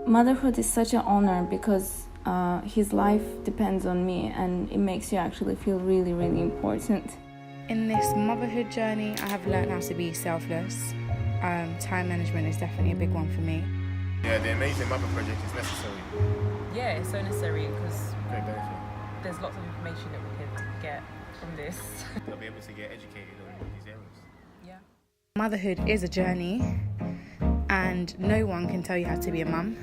Motherhood is such an honor because his life depends on me, and it makes you actually feel really, really important. In this motherhood journey, I have learned how to be selfless. Time management is definitely a big one for me. Yeah, the Amazing Mother Project is necessary. Yeah, it's so necessary because Great benefit. there's lots of information that we could get from this. They'll be able to get educated on these areas. Yeah. Motherhood is a journey, and no one can tell you how to be a mum.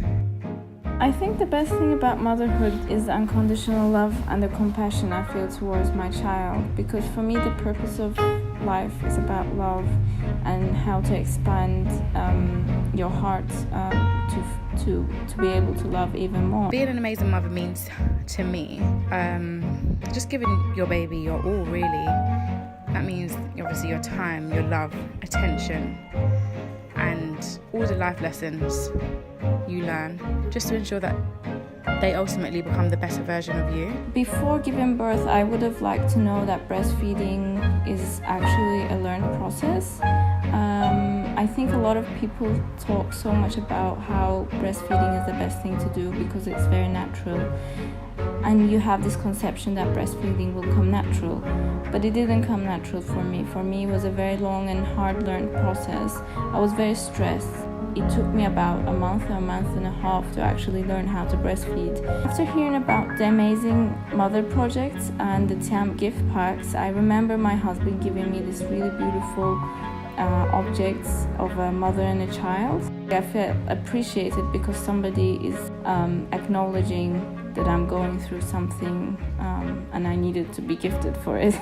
I think the best thing about motherhood is the unconditional love and the compassion I feel towards my child, because for me the purpose of life is about love and how to expand your heart to be able to love even more. Being an amazing mother means to me just giving your baby your all, really. That means obviously your time, your love, attention, and all the life lessons you learn, just to ensure that they ultimately become the better version of you. Before giving birth, I would have liked to know that breastfeeding is actually a learned process. I think a lot of people talk so much about how breastfeeding is the best thing to do because it's very natural. And you have this conception that breastfeeding will come natural. But it didn't come natural for me. For me, it was a very long and hard learned process. I was very stressed. It took me about a month or a month and a half to actually learn how to breastfeed. After hearing about the Amazing Mother Project and the TAMP gift packs, I remember my husband giving me this really beautiful objects of a mother and a child. I felt appreciated because somebody is acknowledging that I'm going through something and I needed to be gifted for it.